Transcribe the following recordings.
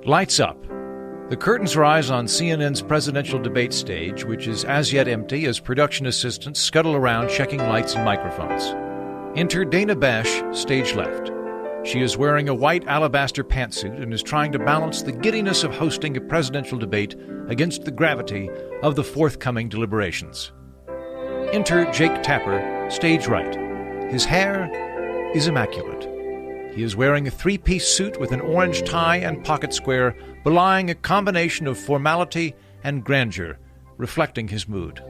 Lights up. The curtains rise on CNN's presidential debate stage, which is as yet empty as production assistants scuttle around checking lights and microphones. Enter Dana Bash, stage left. She is wearing a white alabaster pantsuit and is trying to balance the giddiness of hosting a presidential debate against the gravity of the forthcoming deliberations. Enter Jake Tapper, stage right. His hair is immaculate. He is wearing a three-piece suit with an orange tie and pocket square, belying a combination of formality and grandeur, reflecting his mood.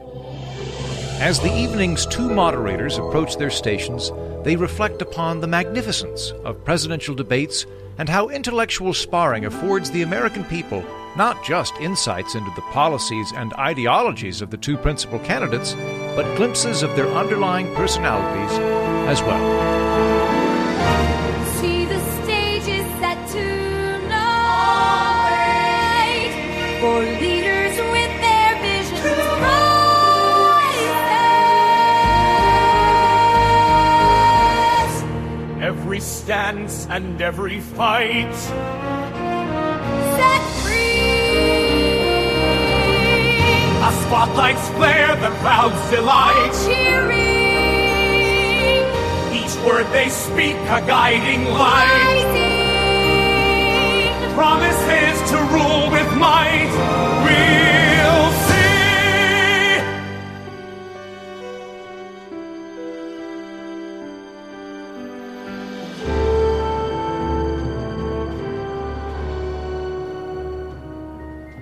As the evening's two moderators approach their stations, they reflect upon the magnificence of presidential debates and how intellectual sparring affords the American people not just insights into the policies and ideologies of the two principal candidates, but glimpses of their underlying personalities as well. See, the stage is set tonight for leaders with their visions bright. Every stance and every fight Set free. A spotlight's flare, the crowd's delight. Cheering. Each word they speak, a guiding light. Rising. Promises to rule with might. We'll see.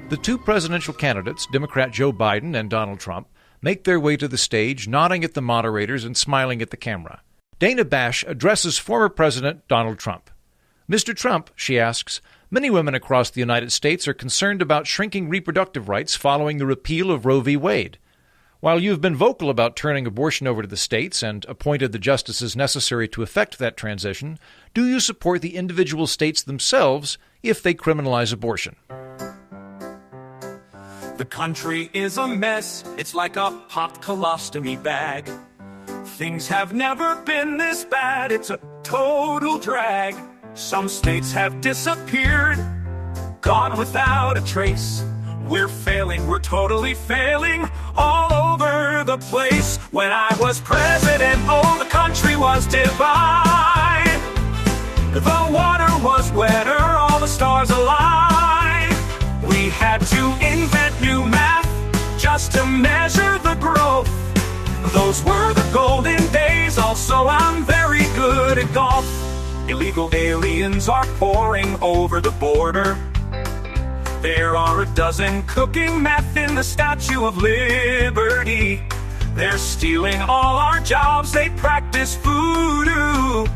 The two presidential candidates, Democrat Joe Biden and Donald Trump, make their way to the stage, nodding at the moderators and smiling at the camera. Dana Bash addresses former President Donald Trump. Mr. Trump, she asks, many women across the United States are concerned about shrinking reproductive rights following the repeal of Roe v. Wade. While you've been vocal about turning abortion over to the states and appointed the justices necessary to effect that transition, do you support the individual states themselves if they criminalize abortion? The country is a mess, it's like a hot colostomy bag. Things have never been this bad, it's a total drag. Some states have disappeared, gone without a trace. We're failing, we're totally failing, all over the place. When I was president, oh, the country was divided. The water was wetter, all the stars aligned. We had to invent new math just to measure the growth. Those were the golden days, also I'm very good at golf. Illegal aliens are pouring over the border. There are a dozen cooking meth in the Statue of Liberty. They're stealing all our jobs, they practice voodoo.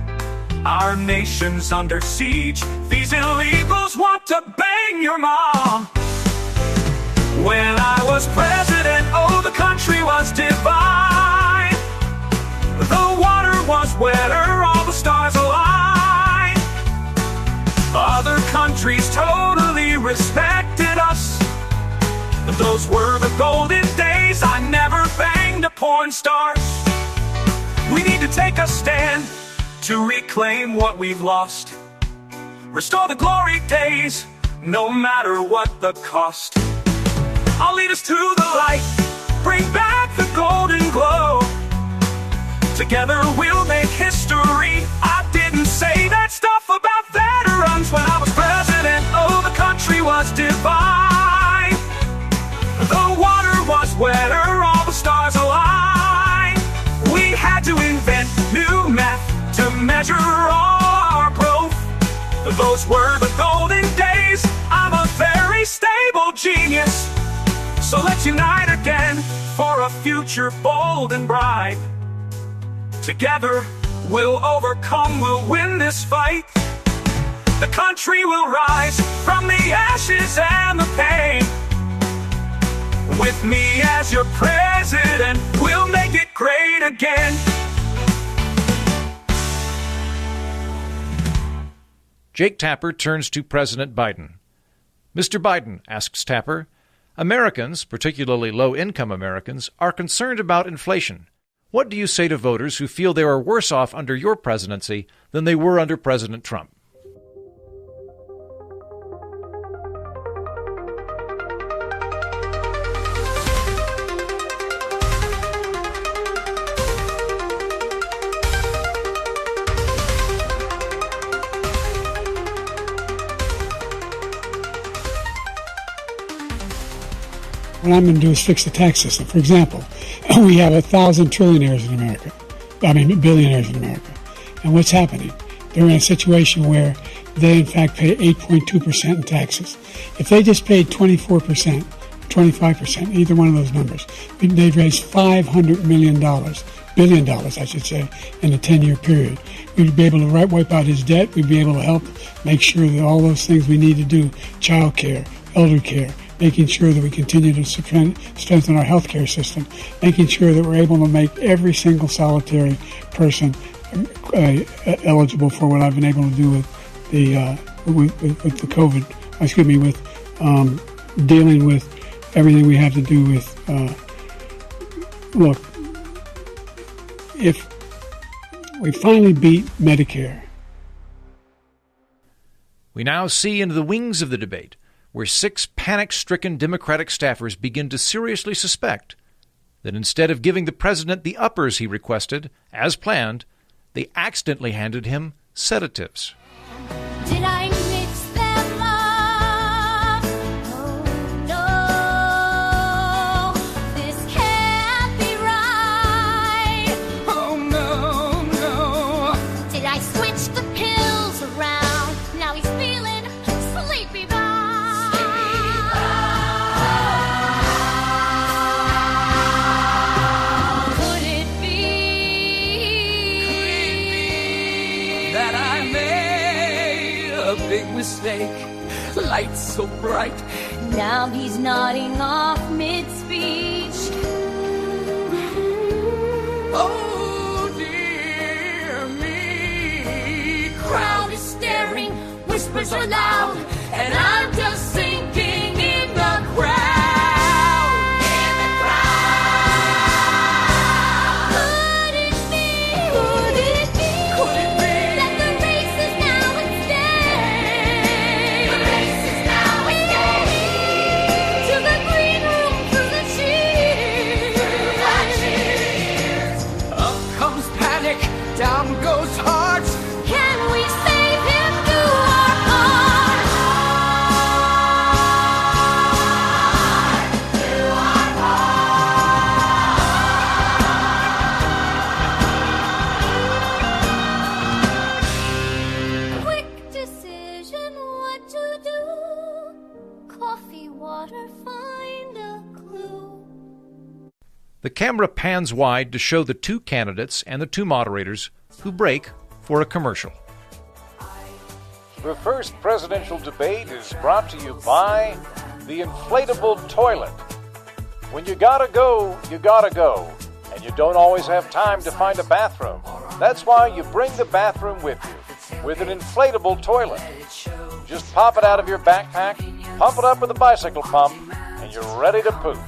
Our nation's under siege, these illegals want to bang your mom. When I was president, oh, the country was divided. The water was wetter, all the stars aligned. Other countries totally respected us. Those were the golden days, I never banged a porn star. We need to take a stand to reclaim what we've lost. Restore the glory days, no matter what the cost. I'll lead us to the light, bring back the golden glow. Together we'll make history. I didn't say that stuff about veterans when I was president. Oh, the country was divided. The water was wetter, all the stars aligned. We had to invent new math to measure our growth. Those were the golden days, I'm a very stable genius. So let's unite again for a future bold and bright. Together we'll overcome, we'll win this fight. The country will rise from the ashes and the pain. With me as your president, we'll make it great again. Jake Tapper turns to President Biden. Mr. Biden, asks Tapper, Americans, particularly low-income Americans, are concerned about inflation. What do you say to voters who feel they are worse off under your presidency than they were under President Trump? what I'm going to do is fix the tax system. For example, we have 1,000 trillionaires in America. Billionaires in America. And what's happening? They're in a situation where they, in fact, pay 8.2% in taxes. If they just paid 24%, 25%, either one of those numbers, they've raised $500 billion, I should say, in a 10-year period. We'd be able to wipe out his debt. We'd be able to help make sure that all those things we need to do, child care, elder care, making sure that we continue to strengthen our healthcare system, making sure that we're able to make every single solitary person eligible for what I've been able to do with the with the COVID. With dealing with everything we have to do with. Look, if we finally beat Medicare. We now see into the wings of the debate, where 6 panic-stricken Democratic staffers begin to seriously suspect that instead of giving the president the uppers he requested, as planned, they accidentally handed him sedatives. Did I mix them up? Oh no, this can't be right. Oh no, no. Did I switch the pills around? Now he's feeling sleepy bound. Could it be That I made a big mistake. Lights so bright. now he's nodding off mid-speech? Oh dear me. Crowd is staring, whispers are loud, and I'm just sinking in the crowd. In the crowd. Could it be? Could it be? Could it be? That the race is now at stake? The race is now at stake. To the green room through the cheers. Up comes panic, down goes hearts. Can we save him? Do our part. Quick decision, what to do? Coffee, water, find a clue. The camera pans wide to show the 2 candidates and the 2 moderators who break for a commercial. The first presidential debate is brought to you by the inflatable toilet. When you gotta go, and you don't always have time to find a bathroom. That's why you bring the bathroom with you, with an inflatable toilet. Just pop it out of your backpack, pump it up with a bicycle pump, and you're ready to poop.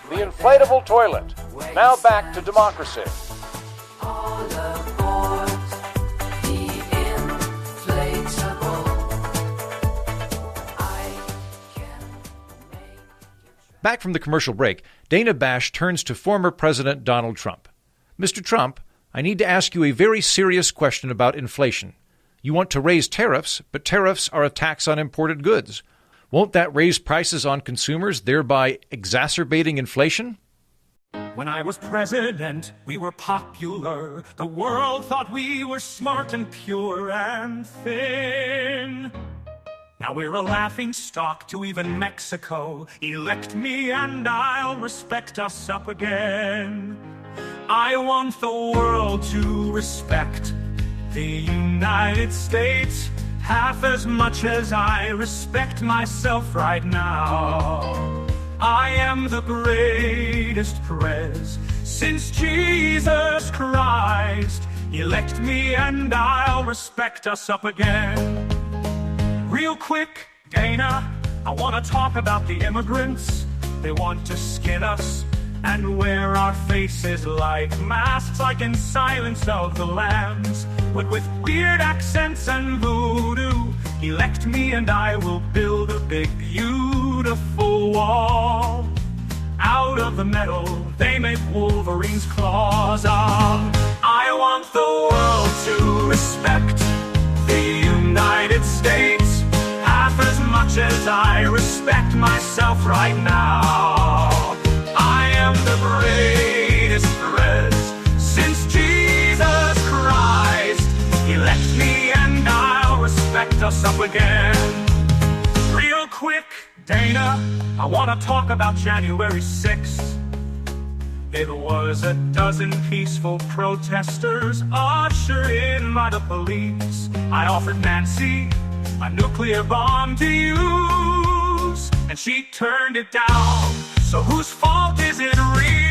The inflatable toilet. Now back to democracy. Back from the commercial break, Dana Bash turns to former President Donald Trump. Mr. Trump, I need to ask you a very serious question about inflation. You want to raise tariffs, but tariffs are a tax on imported goods. Won't that raise prices on consumers, thereby exacerbating inflation? When I was president, we were popular. The world thought we were smart and pure and thin. Now we're a laughing stock to even Mexico. Elect me and I'll respect us up again. I want the world to respect the United States half as much as I respect myself right now. I am the greatest prez since Jesus Christ. Elect me and I'll respect us up again. Real quick, Dana, I want to talk about the immigrants. They want to skin us and wear our faces like masks, like in Silence of the Lambs, but with weird accents and voodoo. Elect me and I will build a big, beautiful wall. Out of the metal, they make Wolverine's claws. I want the world to respect the United States half as much as I respect myself right now. raised us up again. Real quick, Dana, I want to talk about January 6th. It was a dozen peaceful protesters ushered in by the police. I offered Nancy a nuclear bomb to use, and she turned it down. So whose fault is it really?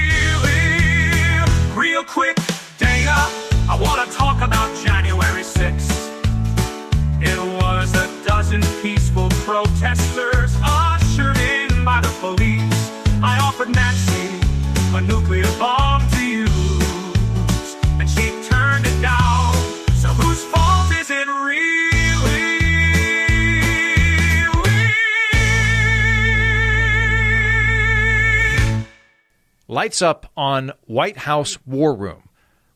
Real quick, Dana, I want to talk about January 6th. It was a dozen peaceful protesters ushered in by the police. I offered Nancy a nuclear bomb to use, and she turned it down. So whose fault is it really? Lights up on White House War Room,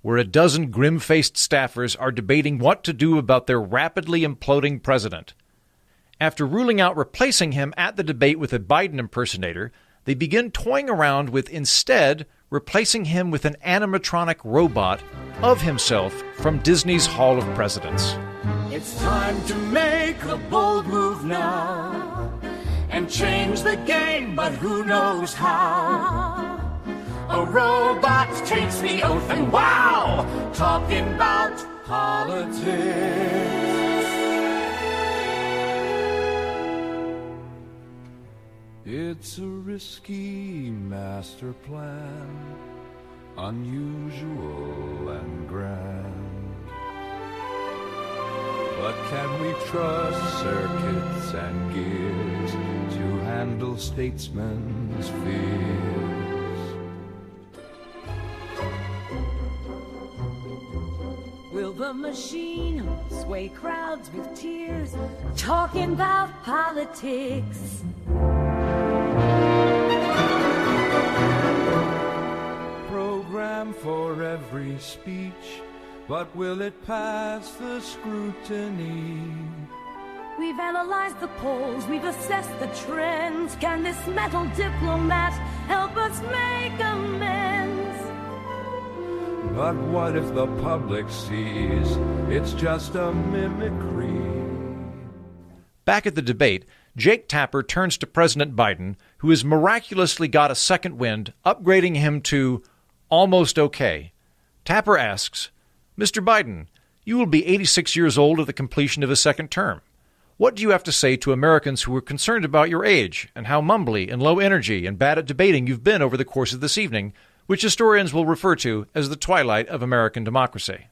where a dozen grim-faced staffers are debating what to do about their rapidly imploding president. After ruling out replacing him at the debate with a Biden impersonator, they begin toying around with instead replacing him with an animatronic robot of himself from Disney's Hall of Presidents. It's time to make a bold move now and change the game, but who knows how? A robot takes the oath and wow, talking about politics. It's a risky master plan, unusual and grand. But can we trust circuits and gears to handle statesmen's fears? Will the machine sway crowds with tears, talking about politics? Program for every speech, but will it pass the scrutiny? We've analyzed the polls, we've assessed the trends. Can this metal diplomat help us make amends? But what if the public sees it's just a mimicry? Back at the debate, Jake Tapper turns to President Biden, who has miraculously got a second wind, upgrading him to almost okay. Tapper asks, Mr. Biden, you will be 86 years old at the completion of a second term. What do you have to say to Americans who are concerned about your age and how mumbly and low energy and bad at debating you've been over the course of this evening, which historians will refer to as the twilight of American democracy?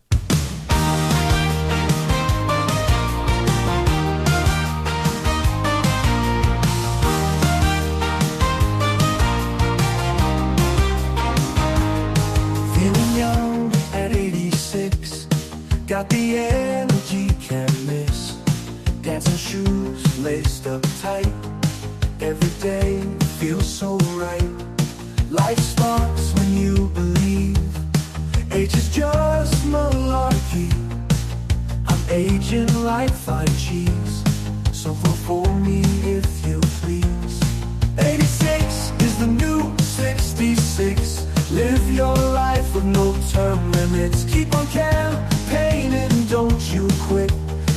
Feeling young at 86, got the energy, can't miss. Dancing shoes laced up tight, every day feels so right. Life sparks when you believe, age is just malarkey. I'm aging like fine cheese, so vote for me if you please. 86 is the new 66. Live your life with no term limits. Keep on campaigning, don't you quit.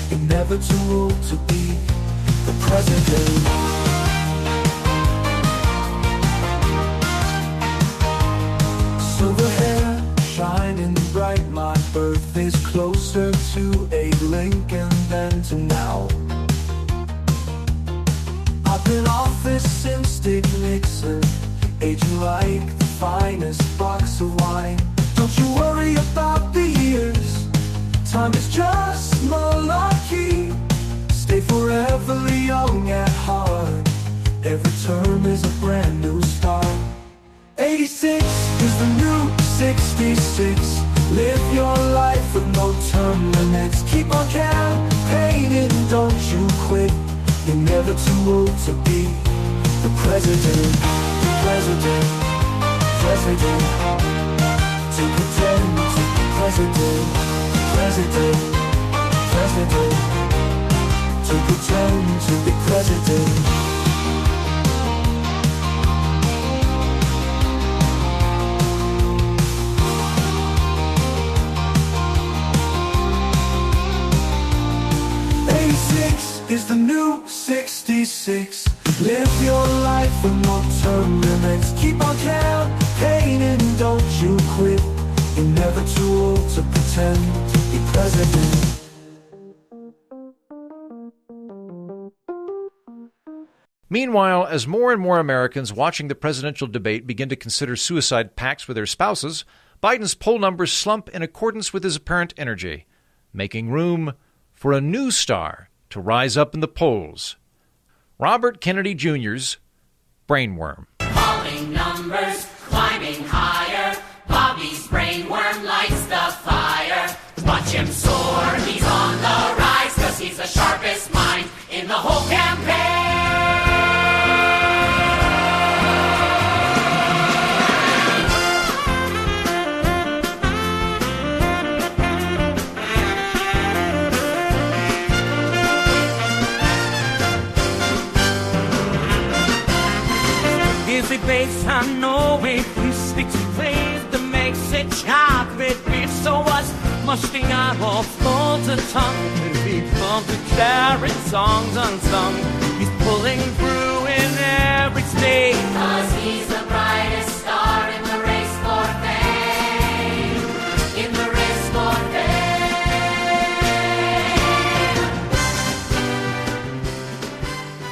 You're never too old to be the president. Silver hair, shining bright. My birthday's closer to Abe Lincoln than to now. I've been office since Dick Nixon, aging like the finest box of wine. Don't you worry about the years, time is just malarkey. Stay forever young at heart, every term is a brand new start. 86 is the new 66. Live your life with no term limits. Keep on campaigning, don't you quit. You're never too old to be the president. President, president, to pretend to be president. President, president, to pretend to be president. 26. Live your life with no term limits. Keep on campaigning, don't you quit. You're never too old to pretend to be president. Meanwhile, as more and more Americans watching the presidential debate begin to consider suicide pacts with their spouses, Biden's poll numbers slump in accordance with his apparent energy, making room for a new star to rise up in the polls. Robert Kennedy Jr.'s brainworm. Falling numbers, climbing higher. Bobby's brainworm lights the fire. Watch him soar, he's on the rise, 'cause he's the sharpest mind in the whole campaign. Debates, I know if we stick to flavor makes it chocolate beef. So what's musting out all full to tongue and people declaring songs unsung. He's pulling through in every state, 'cause he's the brightest star in the race for fame. In the race for fame.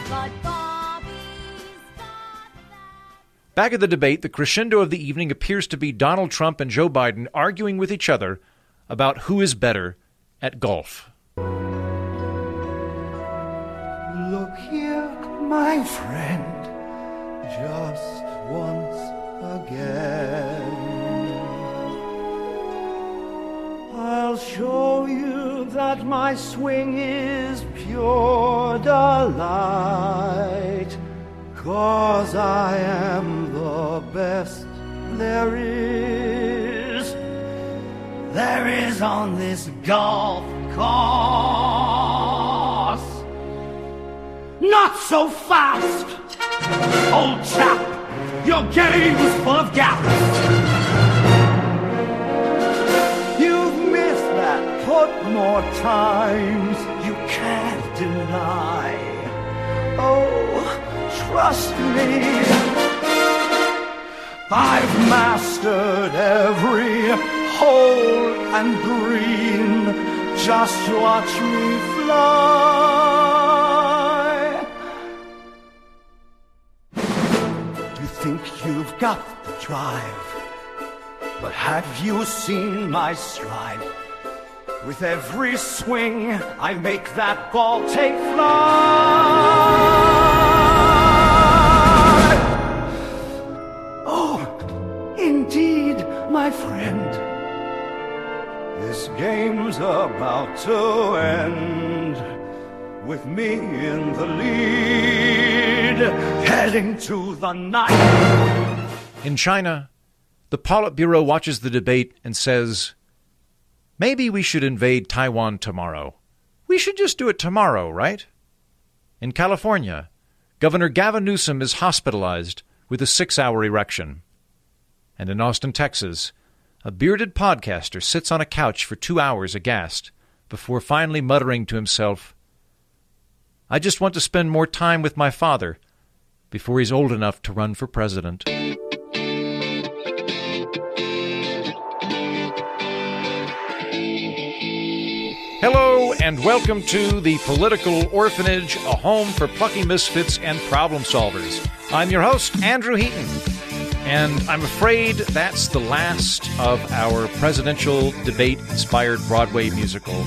But Bobby's got that. Back at the debate, the crescendo of the evening appears to be Donald Trump and Joe Biden arguing with each other about who is better at golf. Look here, my friend, just once again. I'll show you that my swing is pure delight. 'Cause I am the best there is on this golf course. Not so fast, old chap, your game's full of gaps. You've missed that putt more times, you can't deny. Oh, trust me, I've mastered every hole and green. Just watch me fly. You think you've got the drive, but have you seen my stride? With every swing, I make that ball take flight. Oh, indeed, my friend, this game's about to end, with me in the lead, heading to the night. In China, the Politburo watches the debate and says, maybe we should invade Taiwan tomorrow. We should just do it tomorrow, right? In California, Governor Gavin Newsom is hospitalized with a 6-hour erection. And in Austin, Texas, a bearded podcaster sits on a couch for 2 hours aghast before finally muttering to himself, I just want to spend more time with my father before he's old enough to run for president. Hello, and welcome to the Political Orphanage, a home for plucky misfits and problem solvers. I'm your host, Andrew Heaton, and I'm afraid that's the last of our presidential debate-inspired Broadway musical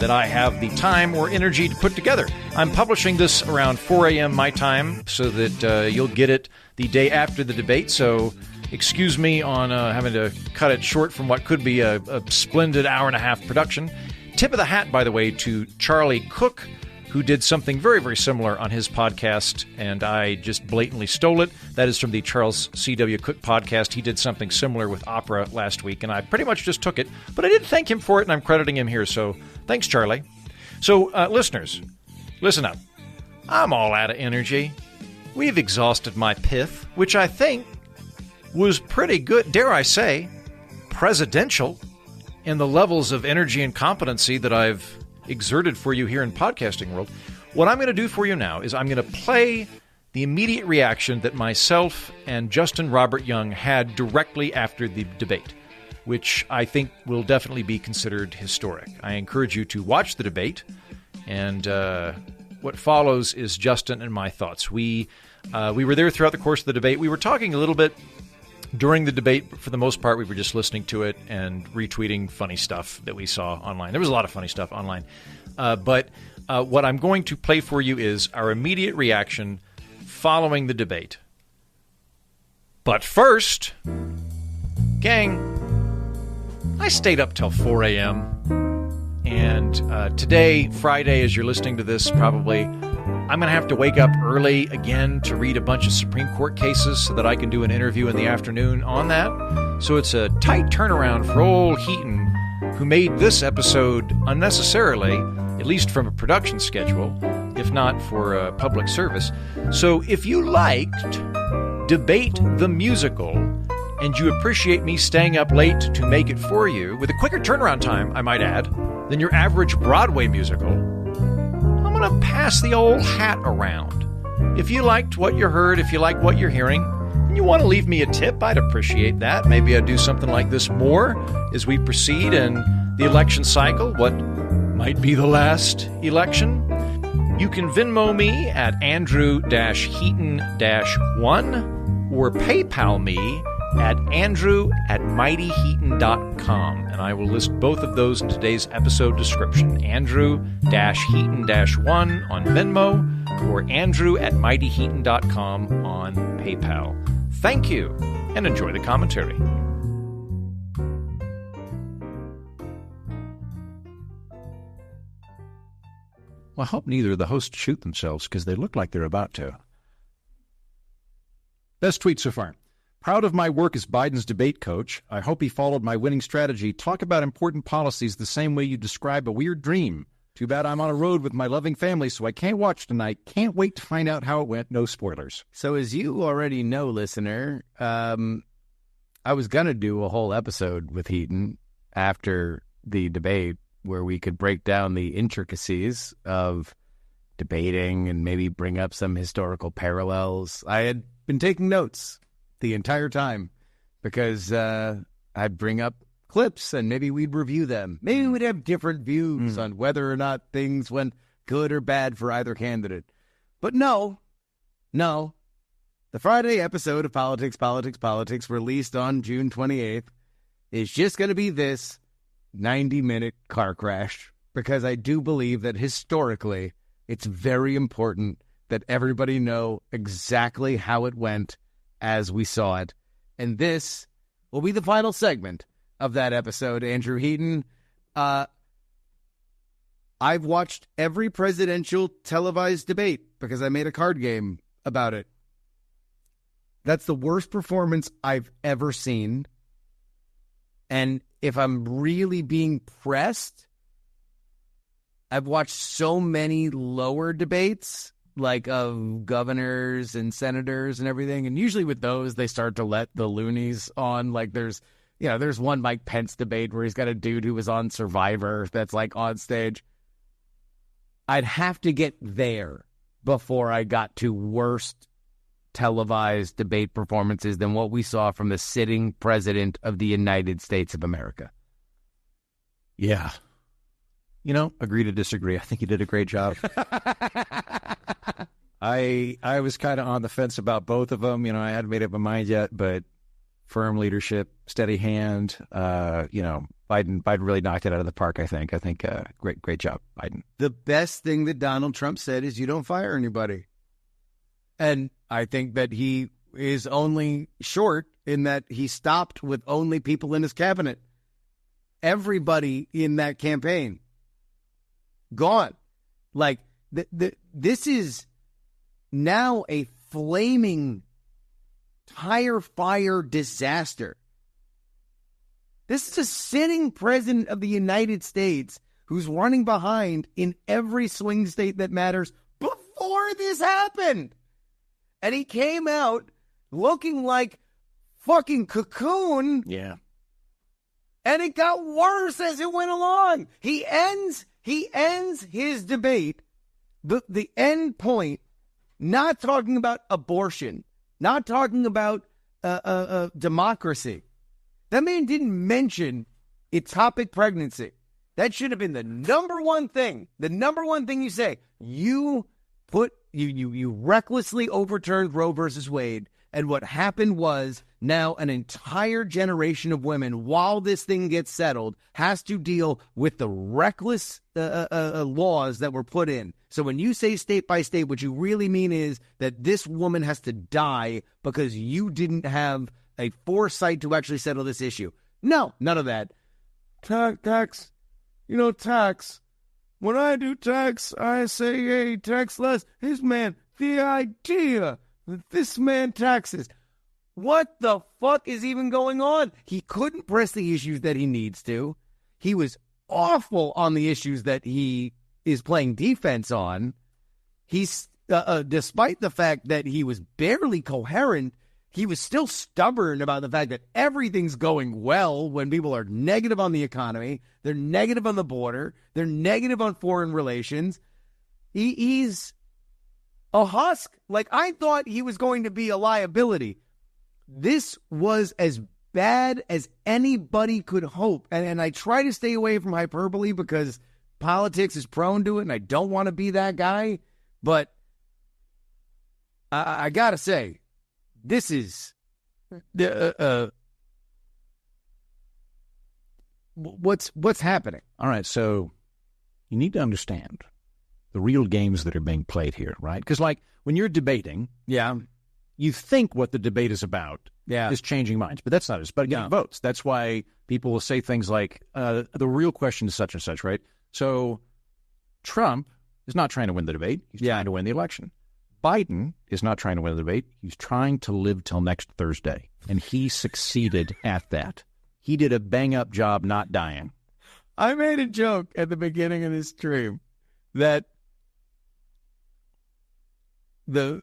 that I have the time or energy to put together. I'm publishing this around 4 a.m. my time so that you'll get it the day after the debate, so excuse me on having to cut it short from what could be a splendid hour-and-a-half production. Tip of the hat, by the way, to Charlie Cook, who did something very, very similar on his podcast, and I just blatantly stole it. That is from the Charles C.W. Cook podcast. He did something similar with opera last week, and I pretty much just took it. But I did thank him for it, and I'm crediting him here, so thanks, Charlie. So, listeners, listen up. I'm all out of energy. We've exhausted my pith, which I think was pretty good, dare I say, presidential, in the levels of energy and competency that I've exerted for you here in podcasting world. What I'm going to do for you now is I'm going to play the immediate reaction that myself and Justin Robert Young had directly after the debate, which I think will definitely be considered historic. I encourage you to watch the debate, and what follows is Justin and my thoughts. We were there throughout the course of the debate. We were talking a little bit during the debate, but for the most part, we were just listening to it and retweeting funny stuff that we saw online. There was a lot of funny stuff online. But what I'm going to play for you is our immediate reaction following the debate. But first, gang, I stayed up till 4 a.m. And today, Friday, as you're listening to this, probably, I'm going to have to wake up early again to read a bunch of Supreme Court cases so that I can do an interview in the afternoon on that. So it's a tight turnaround for old Heaton, who made this episode unnecessarily, at least from a production schedule, if not for public service. So if you liked Debate the Musical, and you appreciate me staying up late to make it for you, with a quicker turnaround time, I might add, than your average Broadway musical, I'm going to pass the old hat around. If you liked what you heard, if you like what you're hearing, and you want to leave me a tip, I'd appreciate that. Maybe I'd do something like this more as we proceed in the election cycle, what might be the last election. You can Venmo me at Andrew-Heaton-1 or PayPal me at andrew@mightyheaton.com, and I will list both of those in today's episode description. Andrew-Heaton-1 on Venmo or andrew@mightyheaton.com on PayPal. Thank you, and enjoy the commentary. Well, I hope neither of the hosts shoot themselves, because they look like they're about to. Best tweet so far. Proud of my work as Biden's debate coach. I hope he followed my winning strategy. Talk about important policies the same way you describe a weird dream. Too bad I'm on a road with my loving family, so I can't watch tonight. Can't wait to find out how it went. No spoilers. So as you already know, listener, I was going to do a whole episode with Heaton after the debate where we could break down the intricacies of debating and maybe bring up some historical parallels. I had been taking notes the entire time because I'd bring up clips and maybe we'd review them. Maybe we'd have different views on whether or not things went good or bad for either candidate. But no. The Friday episode of Politics, released on June 28th, is just going to be this 90-minute car crash, because I do believe that historically it's very important that everybody know exactly how it went as we saw it. And this will be the final segment of that episode, Andrew Heaton. I've watched every presidential televised debate because I made a card game about it. That's the worst performance I've ever seen. And if I'm really being pressed, I've watched so many lower debates, like of governors and senators and everything. And usually with those, they start to let the loonies on. Like there's one Mike Pence debate where he's got a dude who was on Survivor that's like on stage. I'd have to get there before I got to worst televised debate performances than what we saw from the sitting president of the United States of America. Yeah. Agree to disagree. I think he did a great job. I was kind of on the fence about both of them. I hadn't made up my mind yet, but firm leadership, steady hand. Biden really knocked it out of the park, I think. Great job, Biden. The best thing that Donald Trump said is you don't fire anybody. And I think that he is only short in that he stopped with only people in his cabinet. Everybody in that campaign gone. Like, this is now a flaming tire fire disaster. This is a sitting president of the United States who's running behind in every swing state that matters before this happened. And he came out looking like fucking Cocoon. Yeah. And it got worse as it went along. He ends his debate The end point, not talking about abortion, not talking about democracy. That man didn't mention ectopic pregnancy. That should have been the number one thing. The number one thing you say. You recklessly overturned Roe versus Wade, and what happened was now an entire generation of women, while this thing gets settled, has to deal with the reckless laws that were put in. So when you say state by state, what you really mean is that this woman has to die because you didn't have a foresight to actually settle this issue. No, none of that. Tax. Tax. When I do tax, I say, hey, tax less. The idea that this man taxes. What the fuck is even going on? He couldn't press the issues that he needs to. He was awful on the issues that he is playing defense on. He's, despite the fact that he was barely coherent, he was still stubborn about the fact that everything's going well when people are negative on the economy, they're negative on the border, they're negative on foreign relations. He's a husk. Like, I thought he was going to be a liability. This was as bad as anybody could hope. And I try to stay away from hyperbole because politics is prone to it, and I don't want to be that guy. But I got to say, this is what's happening. All right, so you need to understand the real games that are being played here, right? Because, like, when you're debating, you think what the debate is about is changing minds, but that's not it. It's about getting votes. That's why people will say things like, the real question is such and such, right? So Trump is not trying to win the debate. He's trying to win the election. Biden is not trying to win the debate. He's trying to live till next Thursday, and he succeeded at that. He did a bang-up job not dying. I made a joke at the beginning of this stream that the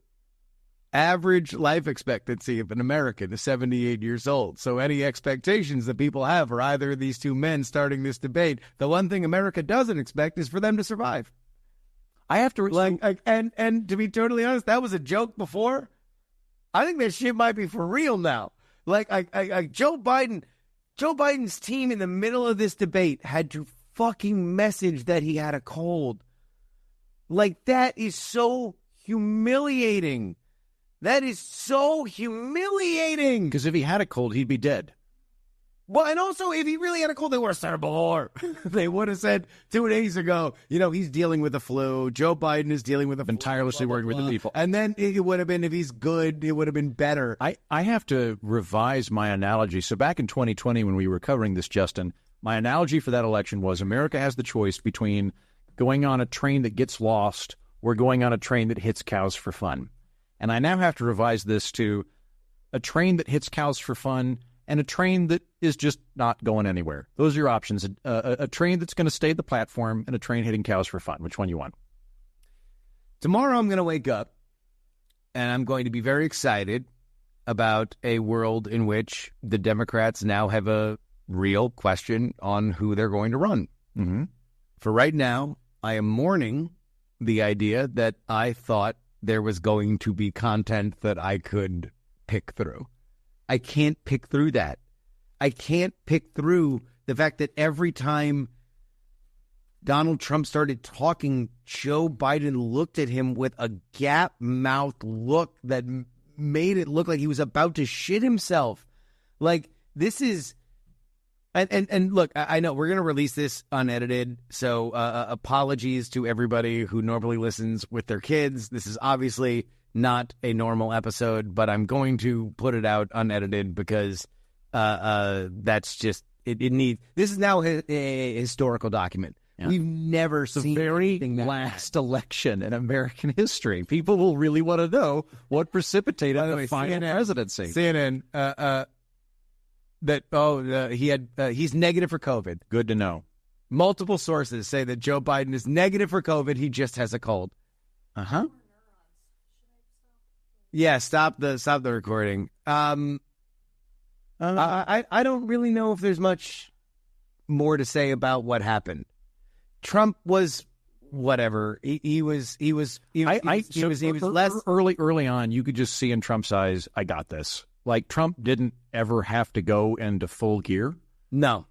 average life expectancy of an American is 78 years old. So any expectations that people have for either of these two men starting this debate, the one thing America doesn't expect is for them to survive. I have to and to be totally honest, that was a joke before. I think that shit might be for real now. Like Joe Biden's team in the middle of this debate had to fucking message that he had a cold. Like, that is so humiliating. That is so humiliating. Because if he had a cold, he'd be dead. Well, and also, if he really had a cold, they would have said it before. They would have said 2 days ago, he's dealing with the flu. Joe Biden is dealing with the flu. Tirelessly working with the people. And then it would have been, if he's good, it would have been better. I have to revise my analogy. So back in 2020, when we were covering this, Justin, my analogy for that election was America has the choice between going on a train that gets lost or going on a train that hits cows for fun. And I now have to revise this to a train that hits cows for fun and a train that is just not going anywhere. Those are your options. A train that's going to stay at the platform and a train hitting cows for fun. Which one you want? Tomorrow I'm going to wake up and I'm going to be very excited about a world in which the Democrats now have a real question on who they're going to run. Mm-hmm. For right now, I am mourning the idea that I thought there was going to be content that I could pick through. I can't pick through that. I can't pick through the fact that every time Donald Trump started talking, Joe Biden looked at him with a gap-mouthed look that made it look like he was about to shit himself. Like, this is... And look, I know we're going to release this unedited, so apologies to everybody who normally listens with their kids. This is obviously not a normal episode, but I'm going to put it out unedited because that's just, it needs, this is now a historical document. Yeah. We've never seen the very last election in American history. People will really want to know what precipitated the final presidency. CNN, he's negative for COVID. Good to know. Multiple sources say that Joe Biden is negative for COVID. He just has a cold. Uh-huh. Yeah, stop the recording. I don't really know if there's much more to say about what happened. Trump was whatever. He was less. Early on, you could just see in Trump's eyes, I got this. Like, Trump didn't ever have to go into full gear. No.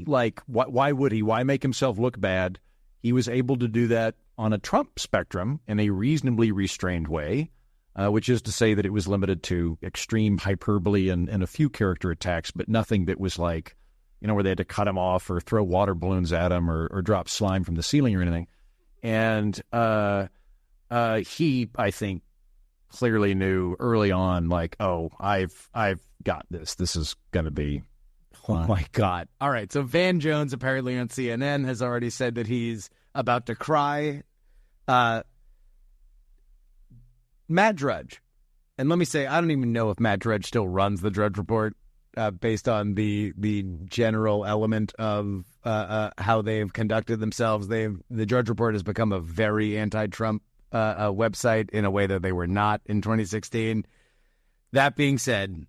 Why would he? Why make himself look bad? He was able to do that on a Trump spectrum in a reasonably restrained way, which is to say that it was limited to extreme hyperbole and a few character attacks, but nothing that was like, where they had to cut him off or throw water balloons at him or drop slime from the ceiling or anything. And he, I think, clearly knew early on, like, oh, I've got this. This is going to be fun. Oh, my God. All right, so Van Jones, apparently on CNN, has already said that he's about to cry. Matt Drudge. And let me say, I don't even know if Matt Drudge still runs the Drudge Report based on the general element of how they've conducted themselves. The Drudge Report has become a very anti-Trump website in a way that they were not in 2016. That being said,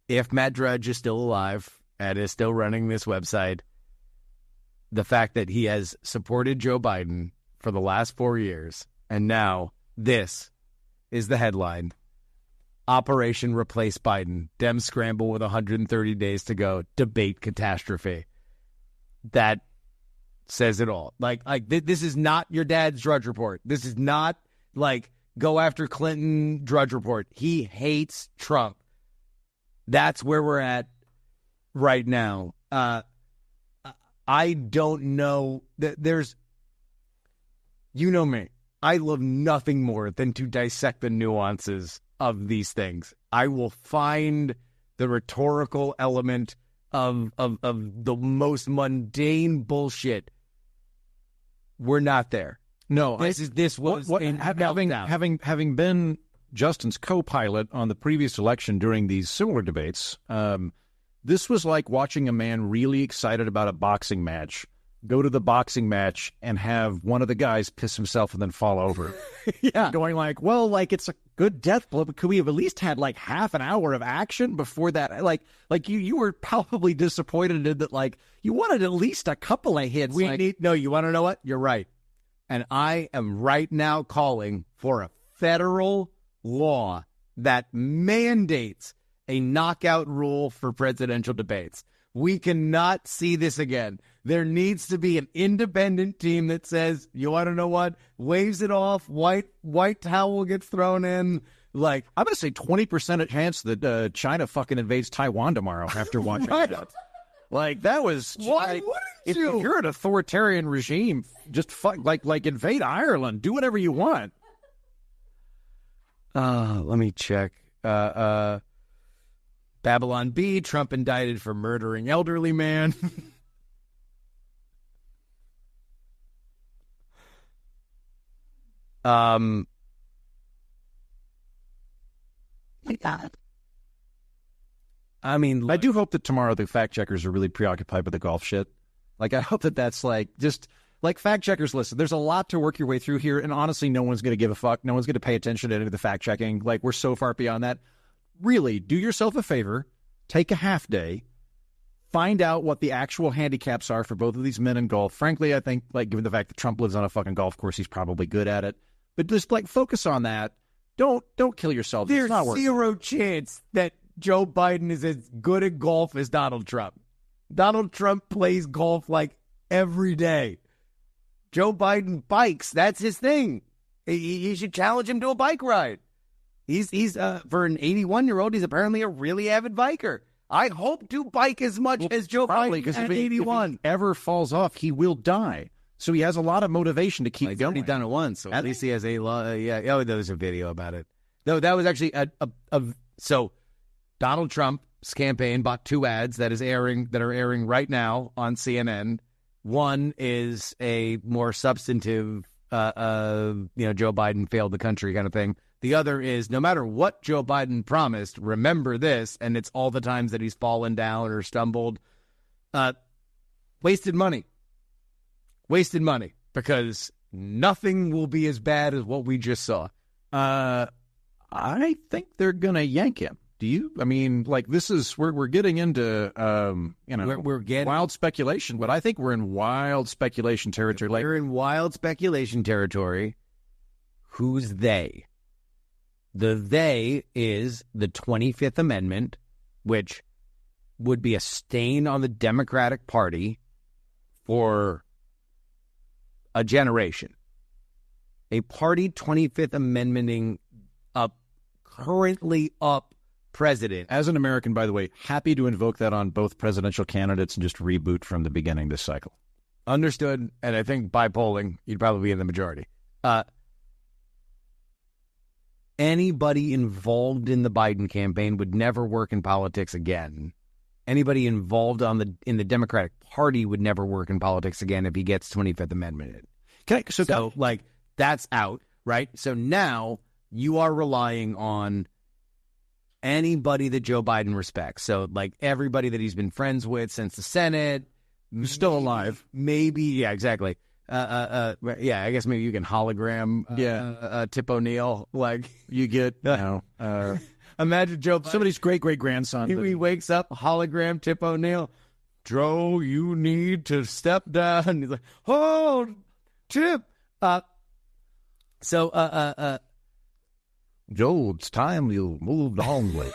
if Matt Drudge is still alive and is still running this website, the fact that he has supported Joe Biden for the last 4 years, and now this is the headline: Operation Replace Biden. Dems scramble with 130 days to go. Debate catastrophe. That says it all. Like this is not your dad's Drudge Report. This is not like go after Clinton Drudge Report. He hates Trump. That's where we're at right now. I don't know that there's, you know me, I love nothing more than to dissect the nuances of these things. I will find the rhetorical element of the most mundane bullshit. We're not there. No, this was having been Justin's co-pilot on the previous election during these similar debates. This was like watching a man really excited about a boxing match go to the boxing match and have one of the guys piss himself and then fall over. Yeah. Going like, well, like, it's a good death blow, but could we have at least had like half an hour of action before that? Like you were palpably disappointed in that, like, you wanted at least a couple of hits. No, you want to know what? You're right. And I am right now calling for a federal law that mandates a knockout rule for presidential debates. We cannot see this again. There needs to be an independent team that says, you want to know what? Waves it off. White towel gets thrown in. Like, I'm going to say 20% chance that China fucking invades Taiwan tomorrow after watching that. Like, that was... Why wouldn't you? If you're an authoritarian regime, just like invade Ireland. Do whatever you want. Let me check. Babylon B, Trump indicted for murdering elderly man. My God. I mean, I do hope that tomorrow the fact checkers are really preoccupied with the golf shit. Like, I hope that that's like, just like, fact checkers, listen, there's a lot to work your way through here. And honestly, no one's going to give a fuck. No one's going to pay attention to any of the fact checking. Like, we're so far beyond that. Really, do yourself a favor, take a half day, find out what the actual handicaps are for both of these men in golf. Frankly, I think, like, given the fact that Trump lives on a fucking golf course, he's probably good at it. But just, like, focus on that. Don't kill yourself. There's it's not worth zero chance that Joe Biden is as good at golf as Donald Trump. Donald Trump plays golf, like, every day. Joe Biden bikes. That's his thing. He should challenge him to a bike ride. He's for an 81-year-old, he's apparently a really avid biker. I hope to bike as much as Joe Biden at 81. If he ever falls off, he will die. So he has a lot of motivation to keep going. He's already done it once, so at least he has a lot. Yeah. Oh, there's a video about it. No, that was actually so Donald Trump's campaign bought two ads that are airing right now on CNN. One is a more substantive, Joe Biden failed the country kind of thing. The other is, no matter what Joe Biden promised, remember this, and it's all the times that he's fallen down or stumbled. Wasted money, because nothing will be as bad as what we just saw. I think they're going to yank him. Do you? I mean, like, this is we're getting into we're getting wild speculation, but I think we're in wild speculation territory. Like, we're in wild speculation territory. Who's they? The they is the 25th Amendment, which would be a stain on the Democratic Party for a generation. A party 25th Amendmenting currently up president. as an American, by the way, happy to invoke that on both presidential candidates and just reboot from the beginning this cycle. Understood, and I think by polling, you'd probably be in the majority. Anybody involved in the Biden campaign would never work in politics again. Anybody involved in the Democratic Party would never work in politics again if he gets 25th Amendment. So that's out, right? So now you are relying on anybody that Joe Biden respects. So, like, everybody that he's been friends with since the Senate, Who's still alive. maybe, yeah, exactly. I guess maybe you can hologram Tip O'Neill. Like, You get, imagine Joe Biden. somebody's great-great-grandson. He wakes up, hologram Tip O'Neill. Joe, you need to step down. He's like, oh, Tip. Joe, it's time you moved on with.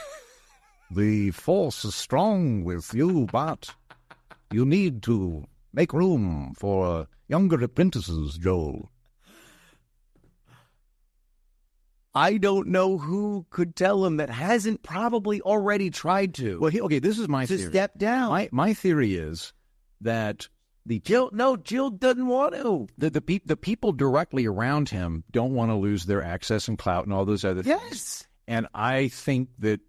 The force is strong with you, but you need to make room for younger apprentices, Joe. I don't know who could tell him that hasn't probably already tried to. Well, this is my to theory. step down. My theory is that Jill doesn't want to. the people directly around him don't want to lose their access and clout and all those other things. Yes. And I think that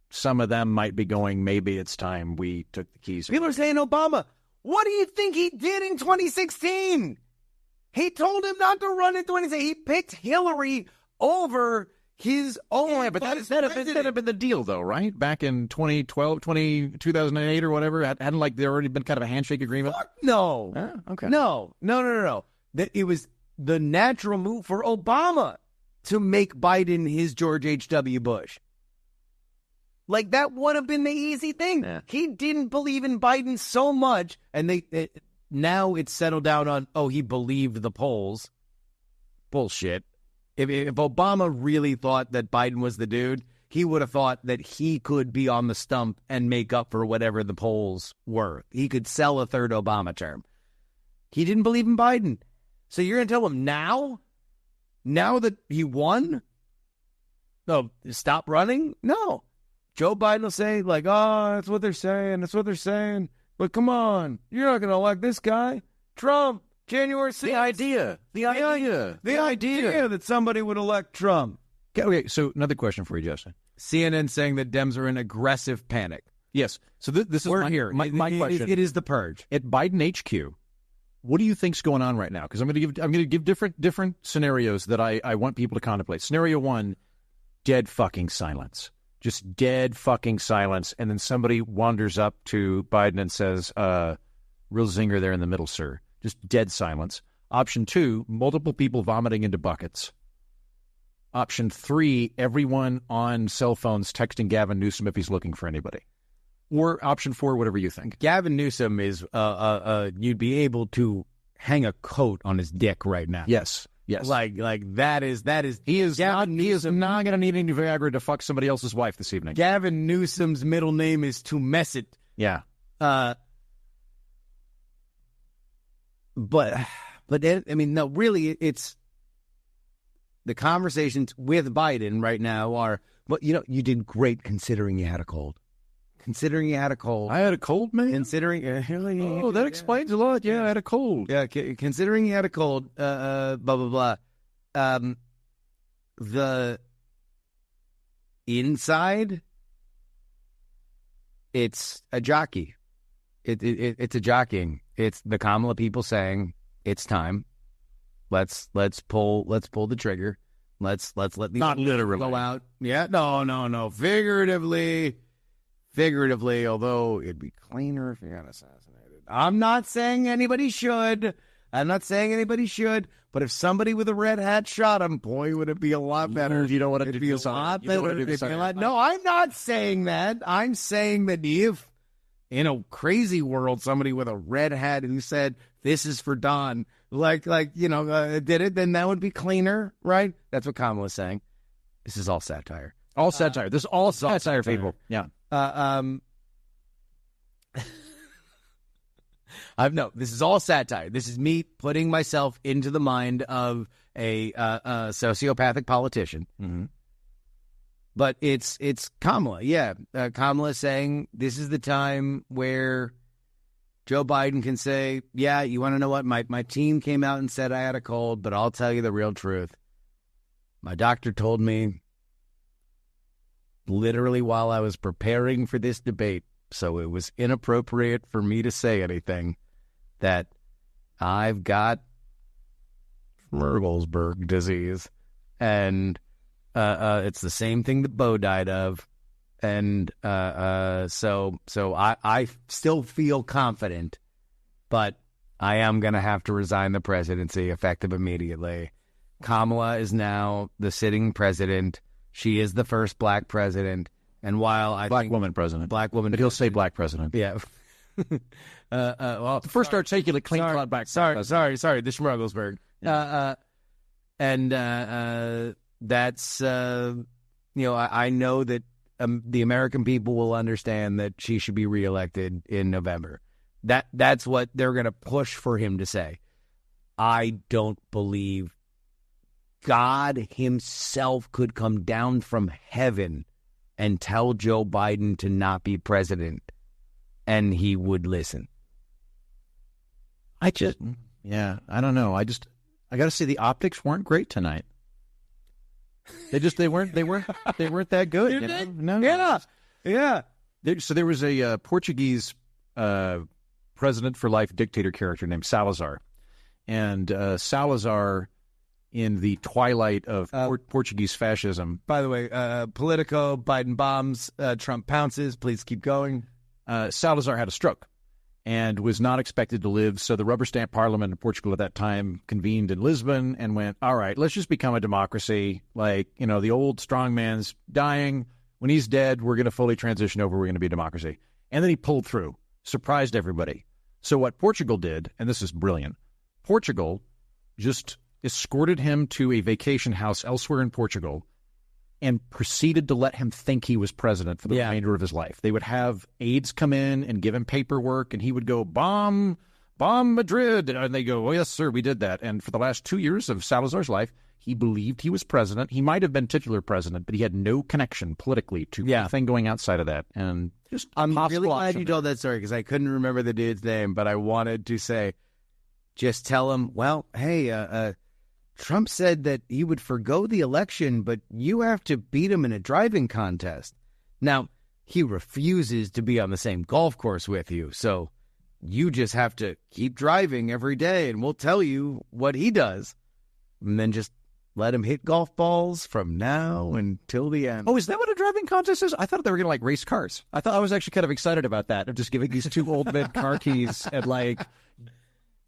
some of them might be going, maybe it's time we took the keys. People are saying Obama. What do you think he did in 2016? He told him not to run in 2016. He picked Hillary over his own. But that'd have been the deal, though, right? Back in 2012, 2008 or whatever, hadn't like there already been kind of a handshake agreement? No. Okay. No. That it was the natural move for Obama to make Biden his George H.W. Bush. Like, that would have been the easy thing. Yeah. He didn't believe in Biden so much, and now it's settled down on, he believed the polls. Bullshit. If Obama really thought that Biden was the dude, he would have thought that he could be on the stump and make up for whatever the polls were. He could sell a third Obama term. He didn't believe in Biden. So you're going to tell him now that he won? No, stop running? No. Joe Biden will say, like, that's what they're saying. But come on, you're not going to elect this guy. Trump, January 6th. The idea that somebody would elect Trump. Okay, so another question for you, Justin. CNN saying that Dems are in aggressive panic. Yes. So this is my question. It is the purge. At Biden HQ, what do you think's going on right now? Because I'm going to give different scenarios that I want people to contemplate. Scenario one, dead fucking silence. Just dead fucking silence. And then somebody wanders up to Biden and says, real zinger there in the middle, sir. Just dead silence. Option two, multiple people vomiting into buckets. Option three, everyone on cell phones texting Gavin Newsom if he's looking for anybody. Or option four, whatever you think. Gavin Newsom is, you'd be able to hang a coat on his dick right now. Yes. Like that is. He is not going to need any Viagra to fuck somebody else's wife this evening. Gavin Newsom's middle name is to mess it. Yeah. But I mean, no, really, it's the conversations with Biden right now are, well, you did great considering you had a cold. I had a cold, man? That explains a lot. Yeah, I had a cold. Yeah, considering you had a cold, blah, blah, blah. The inside, it's a jockey. It's a jockeying. It's the Kamala people saying, it's time. Let's pull the trigger. Let's let these not literally go out. Yeah, no. Figuratively, although it'd be cleaner if you got assassinated. I'm not saying anybody should. I'm not saying anybody should, but if somebody with a red hat shot him, boy, would it be a lot better. You don't want to It'd do be a this. lot You don't want better. to do It'd be a this. lot- No, I'm not saying that. I'm saying that if in a crazy world, somebody with a red hat who said, this is for Don, did it, then that would be cleaner, right? That's what Kamala's saying. This is all satire. All satire. This is all satire, people. Yeah. This is all satire. This is me putting myself into the mind of a sociopathic politician. Mm-hmm. But it's Kamala. Yeah. Kamala saying this is the time where Joe Biden can say, yeah, you want to know what? My team came out and said I had a cold, but I'll tell you the real truth. My doctor told me literally while I was preparing for this debate, so it was inappropriate for me to say anything, that I've got Mergelsberg disease. And it's the same thing that Bo died of. And so I still feel confident, but I am going to have to resign the presidency effective immediately. Kamala is now the sitting president. She is the first black president. And while Black woman president. But he'll say black president. Yeah. First articulate, clean-cut black Sorry, the Schmergelsberg. That's, I know that the American people will understand that she should be reelected in November. That's what they're going to push for him to say. I don't believe God himself could come down from heaven and tell Joe Biden to not be president, and he would listen. I don't know. I got to say the optics weren't great tonight. They weren't that good. You know? No. Yeah. So there was a Portuguese president for life dictator character named Salazar, and Salazar, in the twilight of Portuguese fascism. By the way, Politico, Biden bombs, Trump pounces. Please keep going. Salazar had a stroke and was not expected to live. So the rubber stamp parliament in Portugal at that time convened in Lisbon and went, all right, let's just become a democracy. Like, the old strong man's dying. When he's dead, we're going to fully transition over. We're going to be a democracy. And then he pulled through, surprised everybody. So what Portugal did, and this is brilliant, Portugal just escorted him to a vacation house elsewhere in Portugal and proceeded to let him think he was president for the remainder of his life. They would have aides come in and give him paperwork, and he would go, bomb Madrid. And they go, oh, yes, sir, we did that. And for the last 2 years of Salazar's life, he believed he was president. He might have been titular president, but he had no connection politically to anything going outside of that. And just I'm really glad you told that story, because I couldn't remember the dude's name, but I wanted to say, just tell him, well, hey, Trump said that he would forgo the election, but you have to beat him in a driving contest. Now, he refuses to be on the same golf course with you, so you just have to keep driving every day, and we'll tell you what he does. And then just let him hit golf balls from now until the end. Oh, is that what a driving contest is? I thought they were going to, race cars. I was actually kind of excited about that, of just giving these two old men car keys and,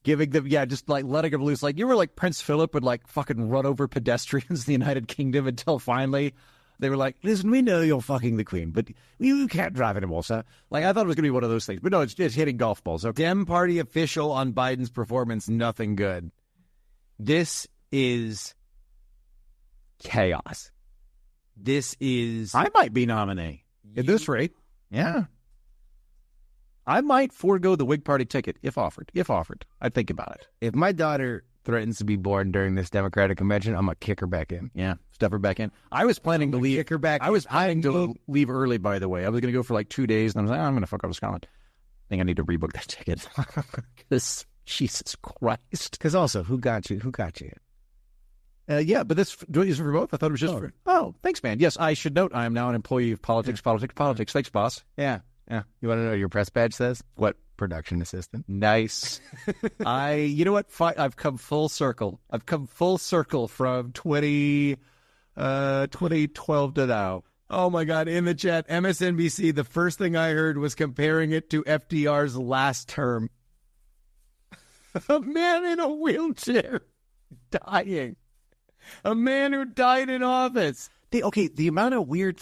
giving them, just letting them loose. You were Prince Philip would fucking run over pedestrians in the United Kingdom until finally they were like, listen, we know you're fucking the queen, but you can't drive anymore, sir. I thought it was going to be one of those things. But no, it's just hitting golf balls. Okay. Dem party official on Biden's performance, nothing good. This is chaos. This is... I might be nominee at this rate. Yeah. I might forego the Whig Party ticket if offered. I'd think about it. If my daughter threatens to be born during this Democratic convention, I'm going to kick her back in. Yeah, stuff her back in. I was planning to leave. Kick her back I was planning to leave early, by the way. I was going to go for 2 days, and I was like, I'm going to fuck up to Scotland. I think I need to rebook that ticket. Because, Jesus Christ. Because also, who got you? Yeah, but this is for both. I thought it was just for... Oh, thanks, man. Yes, I should note I am now an employee of politics. Thanks, boss. Yeah. You want to know what your press badge says? What? Production assistant. Nice. You know what? I've come full circle. From 2012 to now. Oh, my God. In the chat, MSNBC, the first thing I heard was comparing it to FDR's last term. A man in a wheelchair dying. A man who died in office. The amount of weird,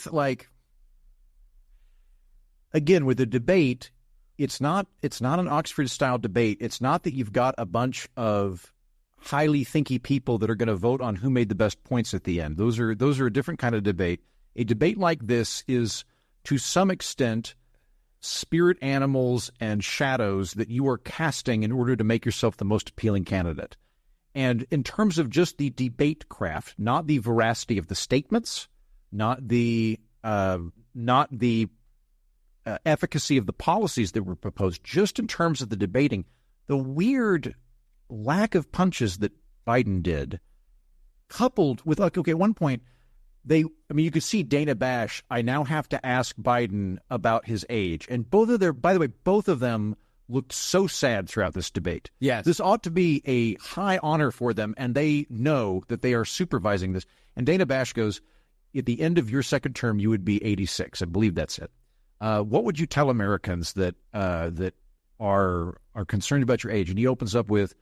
again, with the debate, it's not an Oxford-style debate. It's not that you've got a bunch of highly thinky people that are going to vote on who made the best points at the end. Those are a different kind of debate. A debate like this is, to some extent, spirit animals and shadows that you are casting in order to make yourself the most appealing candidate. And in terms of just the debate craft, not the veracity of the statements, not the efficacy of the policies that were proposed, just in terms of the debating, the weird lack of punches that Biden did, coupled with, at one point, you could see Dana Bash, I now have to ask Biden about his age. And both of them looked so sad throughout this debate. Yes. This ought to be a high honor for them, and they know that they are supervising this. And Dana Bash goes, at the end of your second term, you would be 86. I believe that's it. What would you tell Americans that are concerned about your age? And he opens up with,